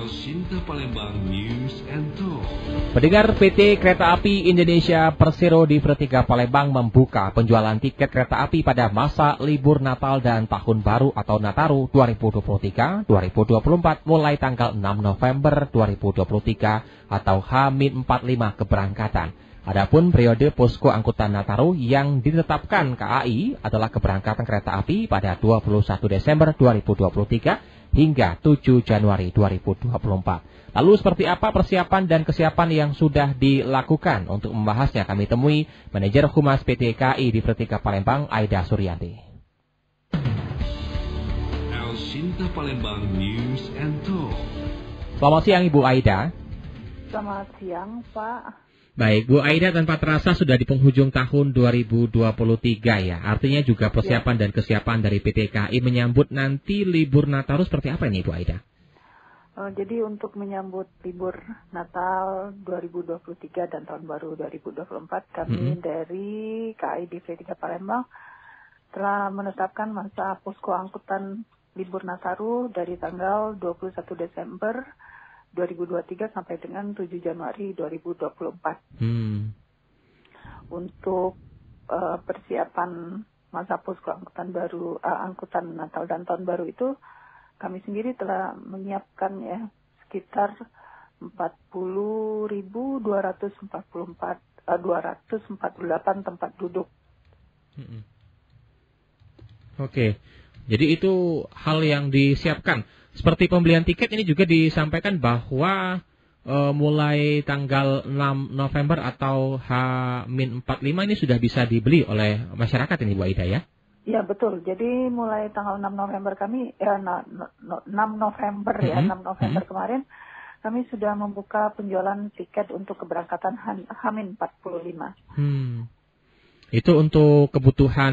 El Sinta Palembang News and Talk. Pendengar, PT Kereta Api Indonesia Persero di Vertika Palembang membuka penjualan tiket kereta api pada masa libur Natal dan Tahun Baru atau Nataru 2023-2024 mulai tanggal 6 November 2023 atau H-45 keberangkatan. Adapun periode posko angkutan Nataru yang ditetapkan KAI adalah keberangkatan kereta api pada 21 Desember 2023 hingga 7 Januari 2024. Lalu seperti apa persiapan dan kesiapan yang sudah dilakukan? Untuk membahasnya kami temui Manajer Humas PT KAI di Vertika Palembang, Aida Suryanti. El Sinta Palembang News and Talk. Selamat siang Ibu Aida. Selamat siang Pak. Baik, Bu Aida, tanpa terasa sudah di penghujung tahun 2023 ya. Artinya juga persiapan dan kesiapan dari PT KAI menyambut nanti libur Nataru seperti apa ini Bu Aida? Jadi untuk menyambut libur Natal 2023 dan Tahun Baru 2024, kami dari KAI di Vertika Palembang telah menetapkan masa posko angkutan libur Nataru dari tanggal 21 Desember 2023 sampai dengan 7 Januari 2024. Untuk persiapan masa posko angkutan baru, angkutan Natal dan Tahun Baru itu, kami sendiri telah menyiapkan ya sekitar 248 tempat duduk. Oke, jadi itu hal yang disiapkan. Seperti pembelian tiket ini juga disampaikan bahwa mulai tanggal 6 November atau H-45 ini sudah bisa dibeli oleh masyarakat ini Bu Aida ya? Ya betul, jadi mulai tanggal 6 November kami, 6 November ya, 6 November kemarin kami sudah membuka penjualan tiket untuk keberangkatan H-45. Itu untuk kebutuhan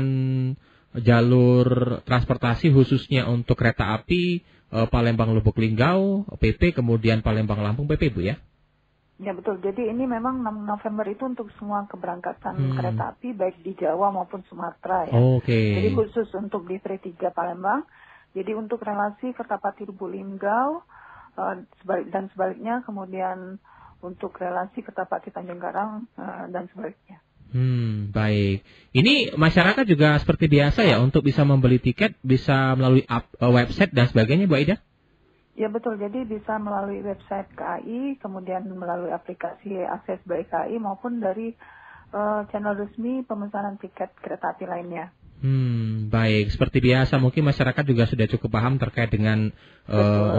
jalur transportasi khususnya untuk kereta api Palembang Lubuk Linggau, PP, kemudian Palembang Lampung, PP Bu ya? Ya betul, jadi ini memang 6 November itu untuk semua keberangkatan kereta api baik di Jawa maupun Sumatera ya. Jadi khusus untuk di Vertika Palembang, jadi untuk relasi Kertapati Lubuk Linggau dan sebaliknya, kemudian untuk relasi Kertapati Tanjung Karang dan sebaliknya. Baik. Ini masyarakat juga seperti biasa ya untuk bisa membeli tiket, bisa melalui website dan sebagainya Bu Aida? Ya betul, jadi bisa melalui website KAI, kemudian melalui aplikasi Akses by KAI maupun dari channel resmi pemesanan tiket kereta api lainnya. Baik, seperti biasa mungkin masyarakat juga sudah cukup paham terkait dengan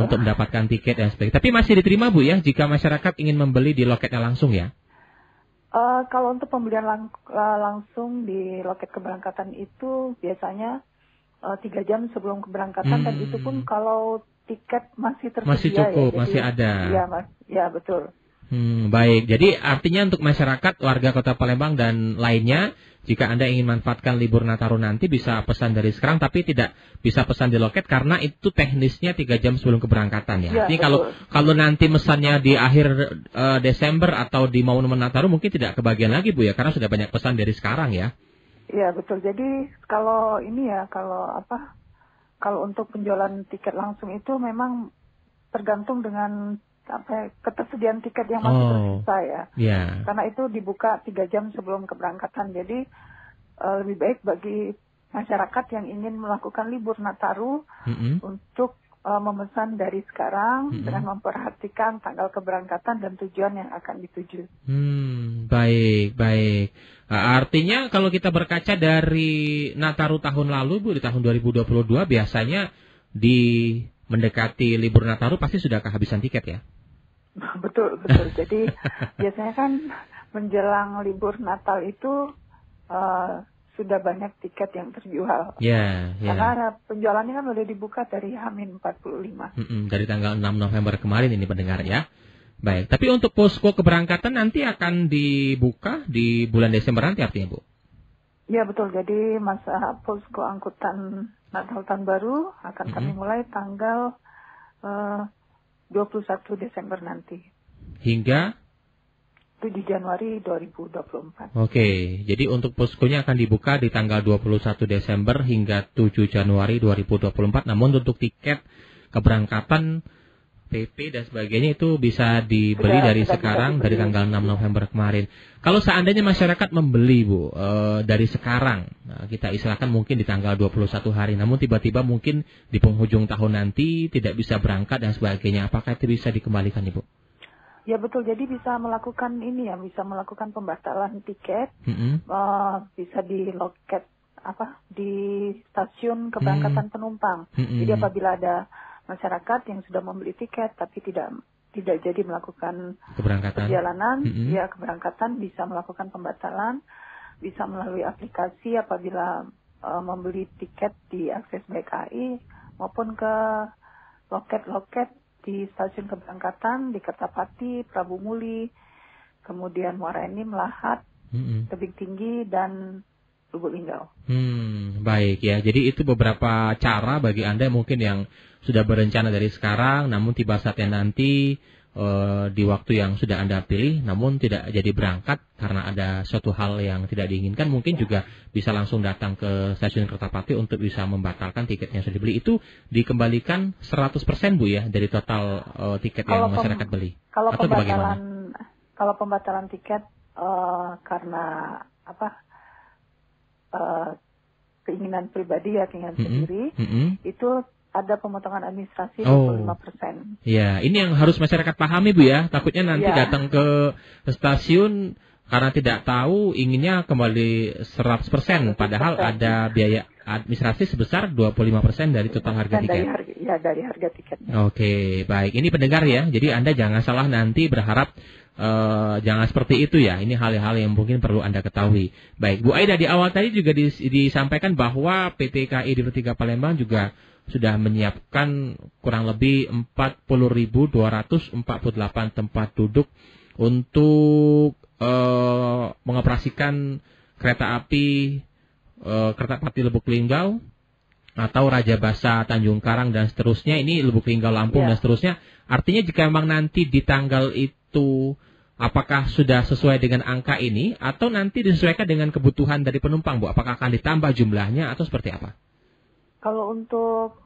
untuk mendapatkan tiket dan sebagainya. Tapi masih diterima Bu ya jika masyarakat ingin membeli di loketnya langsung ya? Kalau untuk pembelian langsung di loket keberangkatan itu biasanya 3 jam sebelum keberangkatan dan itu pun kalau tiket masih tersedia. Masih cukup, ya, masih ada. Iya Mas, ya betul. Baik, jadi artinya untuk masyarakat, warga Kota Palembang dan lainnya, jika Anda ingin manfaatkan libur Nataru nanti bisa pesan dari sekarang, tapi tidak bisa pesan di loket karena itu teknisnya 3 jam sebelum keberangkatan ya. Artinya kalau nanti mesannya di akhir Desember atau di momen Nataru mungkin tidak kebagian lagi Bu ya, karena sudah banyak pesan dari sekarang ya. Iya betul. Jadi kalau ini ya, kalau untuk penjualan tiket langsung itu memang tergantung dengan ketersediaan tiket yang masih tersisa ya. Karena itu dibuka 3 jam sebelum keberangkatan. Jadi lebih baik bagi masyarakat yang ingin melakukan libur Nataru untuk memesan dari sekarang dengan memperhatikan tanggal keberangkatan dan tujuan yang akan dituju. Baik. Artinya kalau kita berkaca dari Nataru tahun lalu Bu, di tahun 2022 biasanya mendekati libur Nataru pasti sudah kehabisan tiket ya? Betul. Jadi biasanya kan menjelang libur Natal itu sudah banyak tiket yang terjual. Karena penjualannya kan udah dibuka dari H-45. Dari tanggal 6 November kemarin ini pendengar ya. Baik, tapi untuk posko keberangkatan nanti akan dibuka di bulan Desember nanti artinya Bu? Ya betul, jadi masa posko angkutan Natal Tahun Baru akan kami mulai tanggal 21 Desember nanti. Hingga? 7 Januari 2024. Oke, jadi untuk poskonya akan dibuka di tanggal 21 Desember hingga 7 Januari 2024. Namun untuk tiket keberangkatan PP dan sebagainya itu bisa dibeli dari sekarang, dari tanggal 6 November kemarin. Kalau seandainya masyarakat membeli, Bu, dari sekarang, nah, kita istilahkan mungkin di tanggal 21 hari, namun tiba-tiba mungkin di penghujung tahun nanti tidak bisa berangkat dan sebagainya, apakah itu bisa dikembalikan, Ibu? Ya betul, jadi bisa melakukan ini ya, bisa melakukan pembatalan tiket, bisa di loket di stasiun keberangkatan penumpang. Jadi apabila ada masyarakat yang sudah membeli tiket tapi tidak jadi melakukan perjalanan, ya keberangkatan bisa melakukan pembatalan, bisa melalui aplikasi apabila membeli tiket di akses baik KAI maupun ke loket-loket di stasiun keberangkatan di Kertapati, Prabu Muli, kemudian Muara Enim, Lahat, Tebing Tinggi dan Lubuk Linggau. Baik ya. Jadi itu beberapa cara bagi Anda mungkin yang sudah berencana dari sekarang, namun tiba saatnya nanti di waktu yang sudah Anda pilih, namun tidak jadi berangkat karena ada suatu hal yang tidak diinginkan, mungkin juga bisa langsung datang ke stasiun Kertapati untuk bisa membatalkan tiket yang sudah dibeli. Itu dikembalikan 100% Bu ya dari total tiket yang masyarakat beli. Kalau atau kalau pembatalan tiket karena keinginan pribadi ya, keinginan sendiri, itu ada pemotongan administrasi 25%. Ya, ini yang harus masyarakat pahami Bu ya. Takutnya nanti datang ke stasiun karena tidak tahu inginnya kembali 100%, padahal ada biaya administrasi sebesar 25% dari total harga tiket. Dari harga tiketnya. Oke, baik. Ini pendengar ya. Jadi Anda jangan salah nanti berharap jangan seperti itu ya. Ini hal-hal yang mungkin perlu Anda ketahui. Baik, Bu Aida, di awal tadi juga disampaikan bahwa PT KAI Daerah 3 Palembang juga sudah menyiapkan kurang lebih 40.248 tempat duduk untuk mengoperasikan kereta api Kertapati Lubuk Linggau atau Raja Basa Tanjung Karang dan seterusnya. Ini Lubuk Linggau Lampung dan seterusnya. Artinya jika memang nanti di tanggal itu apakah sudah sesuai dengan angka ini atau nanti disesuaikan dengan kebutuhan dari penumpang, Bu? Apakah akan ditambah jumlahnya atau seperti apa? Kalau untuk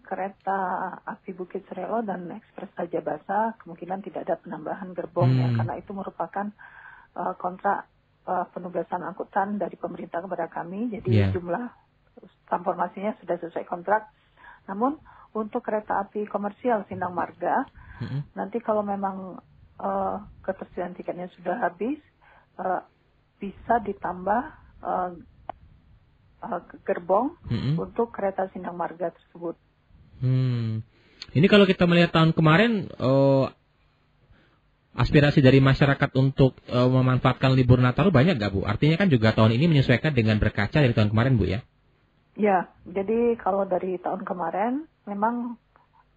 kereta api Bukit Serelo dan Ekspres Raja Basa kemungkinan tidak ada penambahan gerbong ya, karena itu merupakan kontrak penugasan angkutan dari pemerintah kepada kami. Jadi jumlah transformasinya sudah sesuai kontrak. Namun untuk kereta api komersial Sindang Marga, nanti kalau memang ketersediaan tiketnya sudah habis, bisa ditambah gerbong untuk kereta Sindang Marga tersebut. Ini kalau kita melihat tahun kemarin, aspirasi dari masyarakat untuk memanfaatkan libur Nataru banyak nggak, Bu? Artinya kan juga tahun ini menyesuaikan dengan berkaca dari tahun kemarin, Bu ya? Ya, jadi kalau dari tahun kemarin memang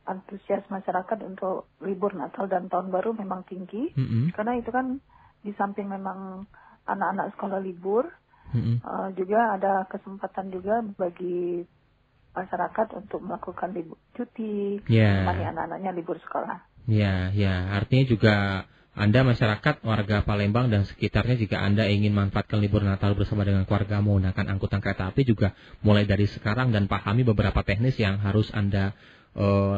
antusias masyarakat untuk libur Natal dan Tahun Baru memang tinggi, karena itu kan di samping memang anak-anak sekolah libur, juga ada kesempatan juga bagi masyarakat untuk melakukan libur cuti, menemani anak-anaknya libur sekolah. Ya, artinya juga Anda masyarakat, warga Palembang dan sekitarnya, jika Anda ingin manfaatkan libur Natal bersama dengan keluarga menggunakan angkutan kereta api, juga mulai dari sekarang dan pahami beberapa teknis yang harus Anda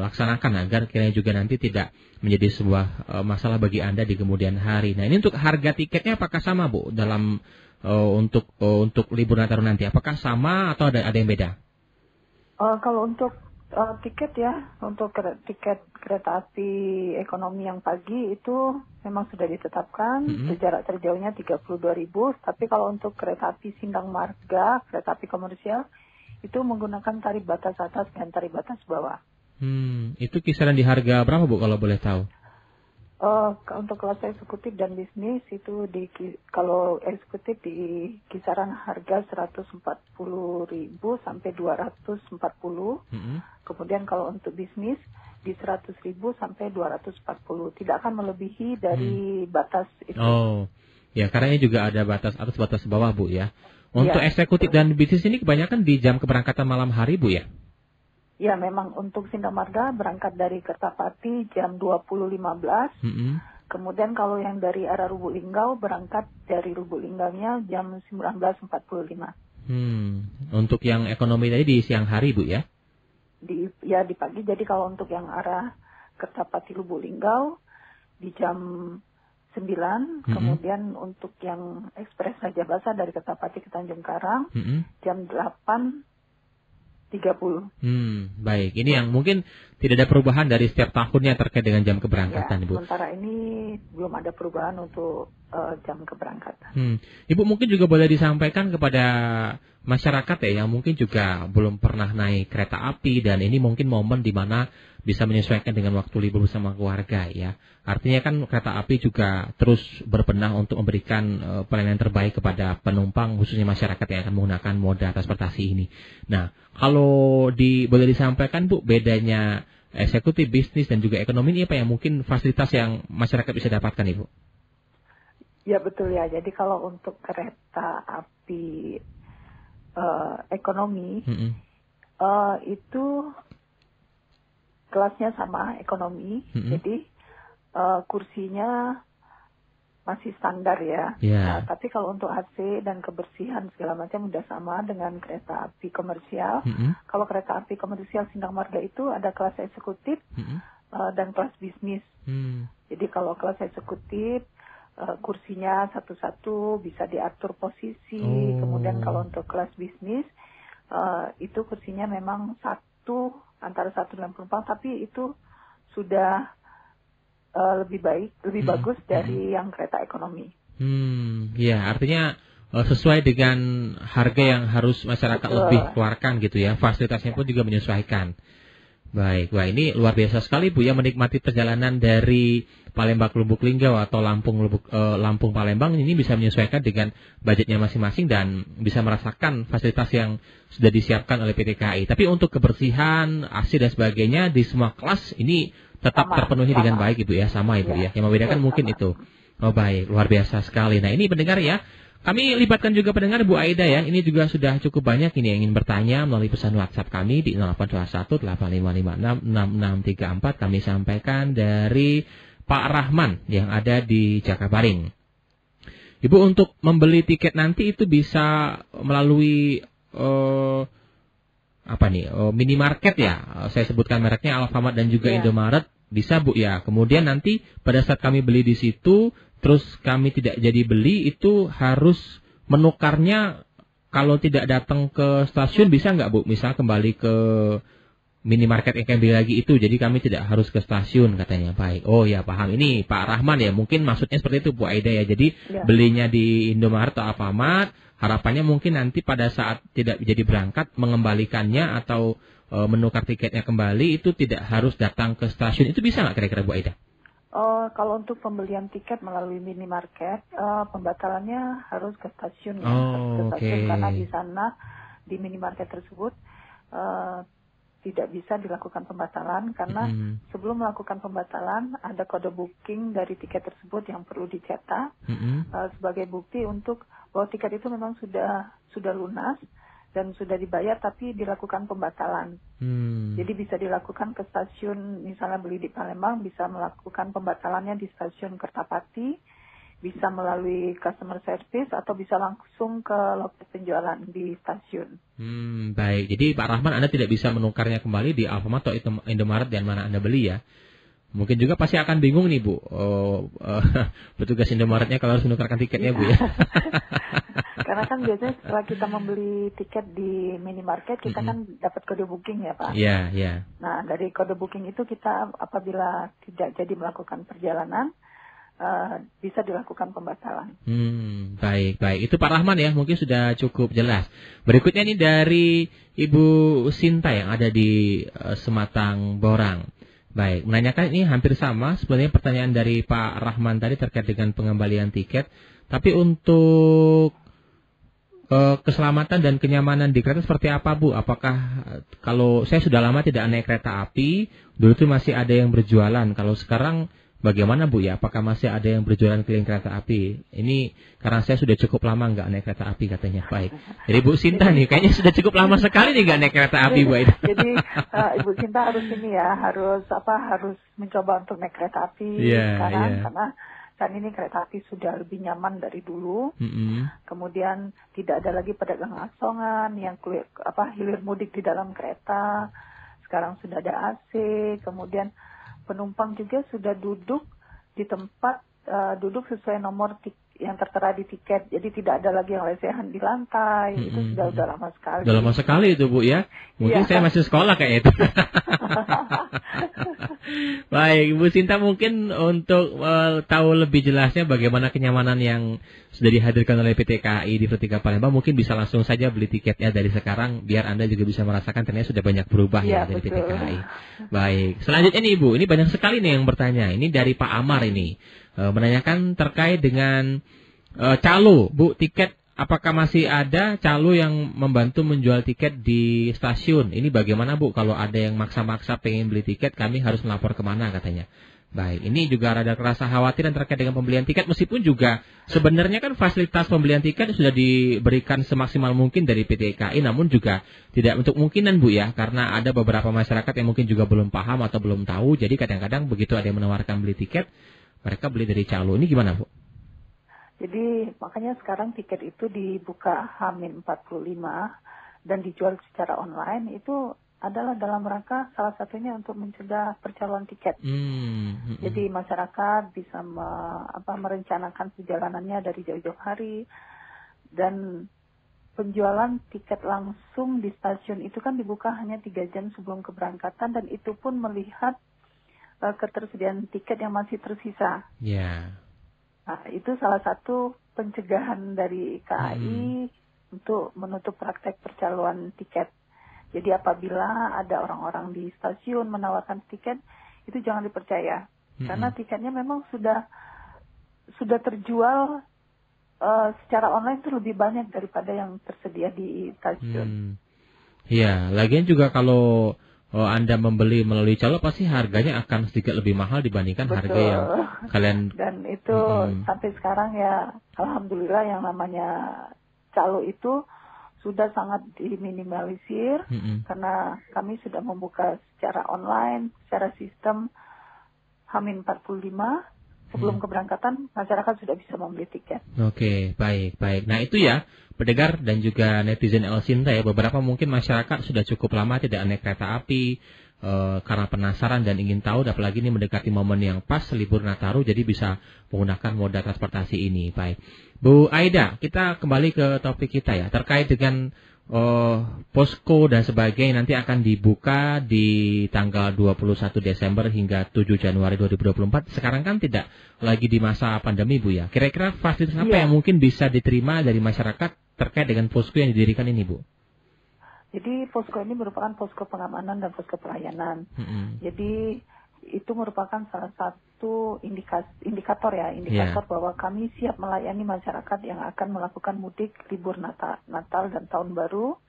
laksanakan agar kiranya juga nanti tidak menjadi sebuah masalah bagi Anda di kemudian hari. Nah, ini untuk harga tiketnya apakah sama, Bu, dalam untuk libur Natal nanti? Apakah sama atau ada yang beda? Kalau untuk tiket ya, untuk tiket kereta api ekonomi yang pagi itu memang sudah ditetapkan, jarak terjauhnya 32.000, tapi kalau untuk kereta api Sindang Marga, kereta api komersial, itu menggunakan tarif batas atas dan tarif batas bawah. Itu kisaran di harga berapa, Bu, kalau boleh tahu? Untuk kelas eksekutif dan bisnis itu kalau eksekutif di kisaran harga 140.000 sampai 240. Kemudian kalau untuk bisnis di 100.000 sampai 240. Tidak akan melebihi dari batas itu. Oh, ya, karena ini juga ada batas atas batas bawah, Bu ya. Untuk eksekutif dan bisnis ini kebanyakan di jam keberangkatan malam hari, Bu ya? Ya, memang untuk Sindang Marga berangkat dari Kertapati jam 20.15. Kemudian kalau yang dari arah Lubuk Linggau berangkat dari Lubuk Linggaunya jam 19.45. Untuk yang ekonomi tadi di siang hari, Bu ya? Di pagi. Jadi kalau untuk yang arah Kertapati Lubuk Linggau di jam 9, kemudian untuk yang ekspres Raja Basa dari Kertapati ke Tanjung Karang jam 8.30. Baik. Ini yang mungkin tidak ada perubahan dari setiap tahunnya terkait dengan jam keberangkatan, Ya, Ibu. sementara ini belum ada perubahan untuk jam keberangkatan. Ibu mungkin juga boleh disampaikan kepada masyarakat ya yang mungkin juga belum pernah naik kereta api dan ini mungkin momen di mana bisa menyesuaikan dengan waktu libur bersama keluarga ya. Artinya kan kereta api juga terus berbenah untuk memberikan pelayanan terbaik kepada penumpang khususnya masyarakat yang akan menggunakan moda transportasi ini. Nah, kalau boleh disampaikan Bu bedanya eksekutif, bisnis dan juga ekonomi ini apa yang mungkin fasilitas yang masyarakat bisa dapatkan Ibu? Ya betul ya. Jadi kalau untuk kereta api ekonomi itu kelasnya sama ekonomi. Jadi kursinya masih standar ya. Tapi kalau untuk AC dan kebersihan segala macam udah sama dengan kereta api komersial. Kalau kereta api komersial Sindang Marga itu ada kelas eksekutif dan kelas bisnis. Jadi kalau kelas eksekutif kursinya satu-satu bisa diatur posisi. Kemudian kalau untuk kelas bisnis itu kursinya memang antara 1 dan penumpang, tapi itu sudah lebih bagus dari yang kereta ekonomi. Ya, artinya sesuai dengan harga yang harus masyarakat lebih keluarkan gitu ya. Fasilitasnya pun juga menyesuaikan. Baik, wah ini luar biasa sekali Bu ya menikmati perjalanan dari Palembang ke Lubuk Linggau atau Lampung Palembang ini bisa menyesuaikan dengan budgetnya masing-masing dan bisa merasakan fasilitas yang sudah disiapkan oleh PT KAI. Tapi untuk kebersihan, AC dan sebagainya di semua kelas ini tetap terpenuhi dengan baik Ibu ya, sama Ibu ya. Yang membedakan mungkin itu. Oh baik, luar biasa sekali. Nah ini pendengar ya. Kami libatkan juga pendengar Bu Aida ya. Ini juga sudah cukup banyak ini yang ingin bertanya melalui pesan WhatsApp kami di 0821-8556-6634. Kami sampaikan dari Pak Rahman yang ada di Jakabaring. Ibu untuk membeli tiket nanti itu bisa melalui minimarket ya. Saya sebutkan mereknya Alfamart dan juga Indomaret. Bisa Bu ya. Kemudian nanti pada saat kami beli di situ terus kami tidak jadi beli, itu harus menukarnya kalau tidak datang ke stasiun bisa nggak Bu? Misal kembali ke minimarket yang kami beli lagi itu, jadi kami tidak harus ke stasiun katanya. Baik, oh ya paham. Ini Pak Rahman ya, mungkin maksudnya seperti itu Bu Aida ya. Jadi belinya di Indomaret atau Alfamart, harapannya mungkin nanti pada saat tidak jadi berangkat mengembalikannya atau menukar tiketnya kembali itu tidak harus datang ke stasiun. Itu bisa nggak kira-kira Bu Aida? Kalau untuk pembelian tiket melalui minimarket, pembatalannya harus ke stasiun ya, karena di sana di minimarket tersebut tidak bisa dilakukan pembatalan karena sebelum melakukan pembatalan ada kode booking dari tiket tersebut yang perlu dicetak sebagai bukti untuk bahwa tiket itu memang sudah lunas dan sudah dibayar tapi dilakukan pembatalan. Jadi bisa dilakukan ke stasiun, misalnya beli di Palembang, bisa melakukan pembatalannya di stasiun Kertapati, bisa melalui customer service atau bisa langsung ke loket penjualan di stasiun. Baik, jadi Pak Rahman Anda tidak bisa menukarnya kembali di Alfamart atau Indomaret dan mana Anda beli ya. Mungkin juga pasti akan bingung nih Bu, petugas Indomaretnya kalau harus menukarkan tiketnya Bu ya. Karena kan biasanya setelah kita membeli tiket di minimarket, kita kan dapat kode booking ya Pak. Iya. Nah dari kode booking itu kita apabila tidak jadi melakukan perjalanan, bisa dilakukan pembatalan. Baik. Itu Pak Rahman ya, mungkin sudah cukup jelas. Berikutnya ini dari Ibu Sinta yang ada di Sematang Borang. Baik, menanyakan ini hampir sama sebenarnya pertanyaan dari Pak Rahman tadi terkait dengan pengembalian tiket. Tapi untuk keselamatan dan kenyamanan di kereta seperti apa Bu? Apakah kalau saya sudah lama tidak naik kereta api, dulu itu masih ada yang berjualan. Kalau sekarang bagaimana Bu ya? Apakah masih ada yang berjualan keliling kereta api? Ini karena saya sudah cukup lama nggak naik kereta api katanya. Baik. Jadi Bu Sinta nih kayaknya sudah cukup lama sekali nih nggak naik kereta api Bu. Jadi Ibu Sinta harus harus mencoba untuk naik kereta api sekarang karena saat ini kereta api sudah lebih nyaman dari dulu. Kemudian tidak ada lagi pedagang asongan yang hilir mudik di dalam kereta. Sekarang sudah ada AC. Kemudian penumpang juga sudah duduk di tempat duduk sesuai nomor yang tertera di tiket. Jadi tidak ada lagi yang lesehan di lantai. Itu sudah lama sekali. Sudah lama sekali itu Bu ya. Mungkin saya masih sekolah kayak itu. Baik, Bu Sinta, mungkin untuk tahu lebih jelasnya bagaimana kenyamanan yang sudah dihadirkan oleh PT KAI di Vertika Palembang, mungkin bisa langsung saja beli tiketnya dari sekarang biar Anda juga bisa merasakan ternyata sudah banyak berubah ya dari PT KAI. Baik, selanjutnya nih Bu, ini banyak sekali nih yang bertanya. Ini dari Pak Amar ini menanyakan terkait dengan calo, Bu, tiket. Apakah masih ada calo yang membantu menjual tiket di stasiun? Ini bagaimana Bu, kalau ada yang maksa-maksa pengen beli tiket, kami harus melapor kemana katanya. Baik, ini juga rada kerasa khawatir terkait dengan pembelian tiket, meskipun juga sebenarnya kan fasilitas pembelian tiket sudah diberikan semaksimal mungkin dari PT KAI, namun juga tidak untuk kemungkinan Bu ya, karena ada beberapa masyarakat yang mungkin juga belum paham atau belum tahu, jadi kadang-kadang begitu ada yang menawarkan beli tiket, mereka beli dari calo. Ini gimana Bu? Jadi makanya sekarang tiket itu dibuka H-45 dan dijual secara online, itu adalah dalam rangka salah satunya untuk mencegah percaloan tiket. Jadi masyarakat bisa merencanakan perjalanannya dari jauh-jauh hari, dan penjualan tiket langsung di stasiun itu kan dibuka hanya 3 jam sebelum keberangkatan, dan itu pun melihat ketersediaan tiket yang masih tersisa. Nah, itu salah satu pencegahan dari KAI untuk menutup praktek percaloan tiket. Jadi apabila ada orang-orang di stasiun menawarkan tiket, itu jangan dipercaya. Karena tiketnya memang sudah terjual secara online itu lebih banyak daripada yang tersedia di stasiun. Iya, lagian juga kalau Anda membeli melalui calo pasti harganya akan sedikit lebih mahal dibandingkan harga yang kalian. Dan itu sampai sekarang ya alhamdulillah yang namanya calo itu sudah sangat diminimalisir, karena kami sudah membuka secara online, secara sistem H-45 sebelum keberangkatan masyarakat sudah bisa membeli tiket. Oke, baik. Nah itu ya, pendengar dan juga netizen El Sinta ya, beberapa mungkin masyarakat sudah cukup lama tidak naik kereta api karena penasaran dan ingin tahu, apalagi ini mendekati momen yang pas libur Nataru, jadi bisa menggunakan moda transportasi ini. Baik, Bu Aida, kita kembali ke topik kita ya, terkait dengan posko dan sebagainya nanti akan dibuka di tanggal 21 Desember hingga 7 Januari 2024. Sekarang kan tidak lagi di masa pandemi Bu ya. Kira-kira fasilitas apa yang mungkin bisa diterima dari masyarakat terkait dengan posko yang didirikan ini Bu? Jadi posko ini merupakan posko pengamanan dan posko pelayanan. Jadi itu merupakan salah satu indikator bahwa kami siap melayani masyarakat yang akan melakukan mudik libur Natal dan Tahun Baru.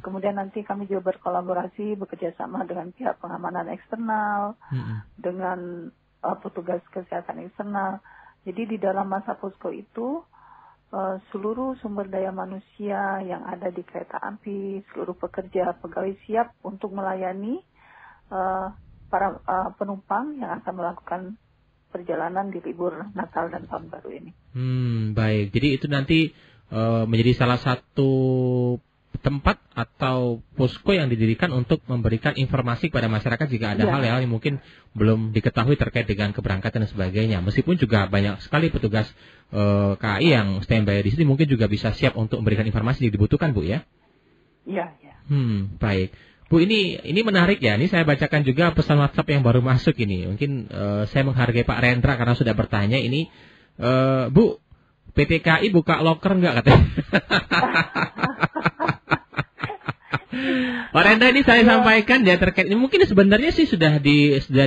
Kemudian nanti kami juga berkolaborasi, bekerja sama dengan pihak pengamanan eksternal, dengan petugas kesehatan eksternal. Jadi di dalam masa posko itu seluruh sumber daya manusia yang ada di kereta api, seluruh pekerja, pegawai siap untuk melayani para penumpang yang akan melakukan perjalanan di libur Natal dan Tahun Baru ini. Baik, jadi itu nanti menjadi salah satu tempat atau posko yang didirikan untuk memberikan informasi kepada masyarakat jika ada hal-hal yang mungkin belum diketahui terkait dengan keberangkatan dan sebagainya. Meskipun juga banyak sekali petugas KAI yang standby di sini, mungkin juga bisa siap untuk memberikan informasi yang dibutuhkan Bu ya? Iya. Baik. Bu, ini menarik ya. Ini saya bacakan juga pesan WhatsApp yang baru masuk ini. Mungkin saya menghargai Pak Rendra karena sudah bertanya ini. Bu, PT KAI buka loker enggak katanya? Pak Rendra, ini saya sampaikan ya terkait ini. Mungkin sebenarnya sih sudah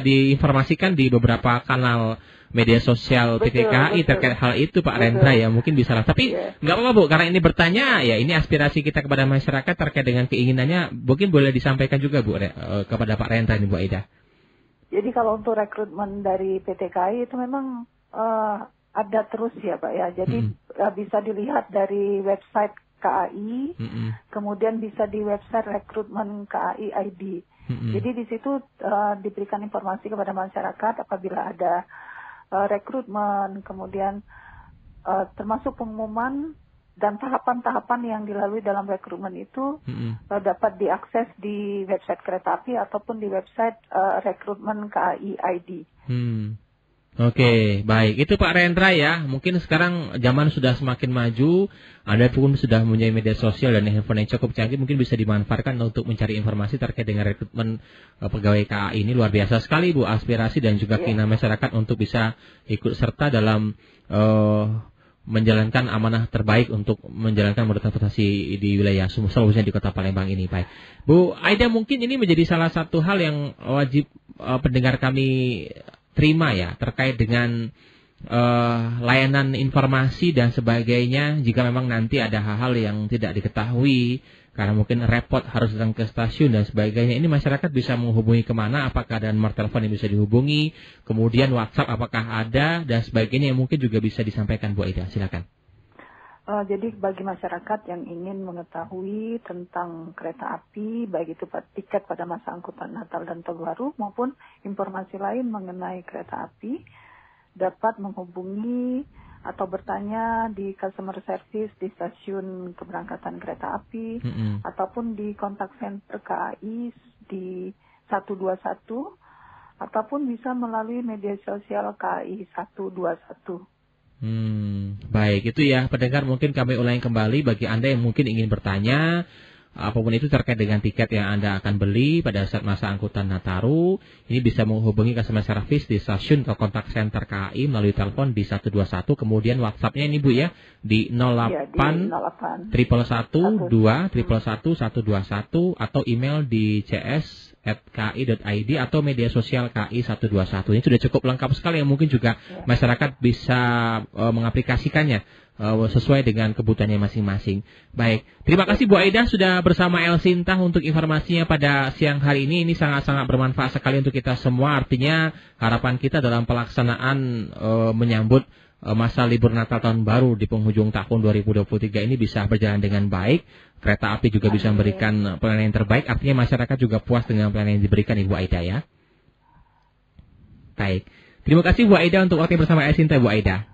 diinformasikan di beberapa kanal media sosial PT KAI terkait hal itu Pak Rendra ya, mungkin bisa lah. Tapi nggak apa-apa Bu, karena ini bertanya ya, ini aspirasi kita kepada masyarakat terkait dengan keinginannya, mungkin boleh disampaikan juga Bu kepada Pak Rendra ini Bu Aida. Jadi kalau untuk rekrutmen dari PT KAI itu memang ada terus ya Pak ya. Jadi bisa dilihat dari website KAI, kemudian bisa di website rekrutmen KAI ID. Jadi di situ diberikan informasi kepada masyarakat apabila ada rekrutmen, kemudian termasuk pengumuman dan tahapan-tahapan yang dilalui dalam rekrutmen itu dapat diakses di website kereta api ataupun di website rekrutmen KAI ID. Oke, baik. Itu Pak Rendra ya. Mungkin sekarang zaman sudah semakin maju. Anda pun sudah mempunyai media sosial dan handphone yang cukup canggih. Mungkin bisa dimanfaatkan untuk mencari informasi terkait dengan rekrutmen pegawai KAI ini. Luar biasa sekali, Bu. Aspirasi dan juga keinginan masyarakat untuk bisa ikut serta dalam menjalankan amanah terbaik untuk menjalankan moda transportasi di wilayah Sulawesi di Kota Palembang ini. Baik, Bu Aida, mungkin ini menjadi salah satu hal yang wajib pendengar kami terima ya, terkait dengan layanan informasi dan sebagainya. Jika memang nanti ada hal-hal yang tidak diketahui karena mungkin repot harus datang ke stasiun dan sebagainya, ini masyarakat bisa menghubungi kemana? Apakah ada nomor telepon yang bisa dihubungi? Kemudian WhatsApp apakah ada dan sebagainya yang mungkin juga bisa disampaikan, Bu Aida, silakan. Jadi bagi masyarakat yang ingin mengetahui tentang kereta api, baik itu tiket pada masa angkutan Natal dan Tahun Baru maupun informasi lain mengenai kereta api, dapat menghubungi atau bertanya di customer service di stasiun keberangkatan kereta api ataupun di kontak center KAI di 121 ataupun bisa melalui media sosial KAI 121. Baik, itu ya pendengar, mungkin kami ulangi kembali bagi Anda yang mungkin ingin bertanya apapun itu terkait dengan tiket yang Anda akan beli pada saat masa angkutan Nataru. Ini bisa menghubungi customer service di stasiun atau kontak center KAI melalui telepon di 121, kemudian WhatsApp-nya ini Bu ya di 08 111 121 atau email di cs@ki.id atau media sosial KAI 121. Ini sudah cukup lengkap sekali yang mungkin juga masyarakat bisa mengaplikasikannya sesuai dengan kebutuhannya masing-masing. Baik, terima kasih Bu Aida sudah bersama El Sinta untuk informasinya pada siang hari ini. Ini sangat-sangat bermanfaat sekali untuk kita semua. Artinya harapan kita dalam pelaksanaan menyambut masa libur Natal Tahun Baru di penghujung tahun 2023 ini bisa berjalan dengan baik. Kereta api juga bisa memberikan pelayanan yang terbaik. Artinya masyarakat juga puas dengan pelayanan yang diberikan Ibu Aida ya. Baik, terima kasih Bu Aida untuk waktu bersama El Sinta, Bu Aida.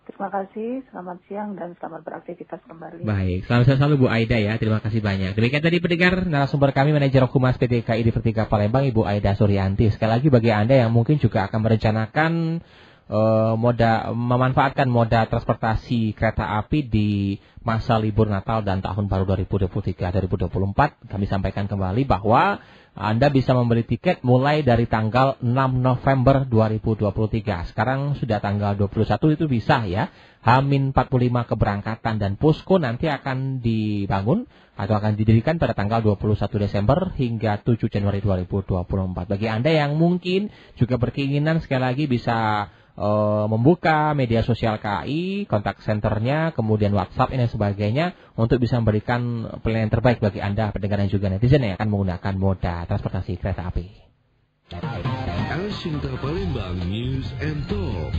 Terima kasih, selamat siang dan selamat beraktivitas kembali. Baik, selamat selalu Bu Aida ya, terima kasih banyak. Demikian tadi pendengar narasumber kami, Manajer Humas PT KAI Dipertiga Palembang, Ibu Aida Suryanti. Sekali lagi bagi Anda yang mungkin juga akan merencanakan memanfaatkan moda transportasi kereta api di masa libur Natal dan Tahun Baru 2023-2024, kami sampaikan kembali bahwa Anda bisa membeli tiket mulai dari tanggal 6 November 2023. Sekarang sudah tanggal 21 itu bisa ya. H-45 keberangkatan dan posko nanti akan dibangun atau akan didirikan pada tanggal 21 Desember hingga 7 Januari 2024. Bagi Anda yang mungkin juga berkeinginan sekali lagi bisa membuka media sosial KAI, kontak senternya, kemudian WhatsApp dan sebagainya untuk bisa memberikan pelayanan terbaik bagi Anda pendengar dan juga netizen yang akan menggunakan moda transportasi kereta api. El Sinta Palembang News and Talk.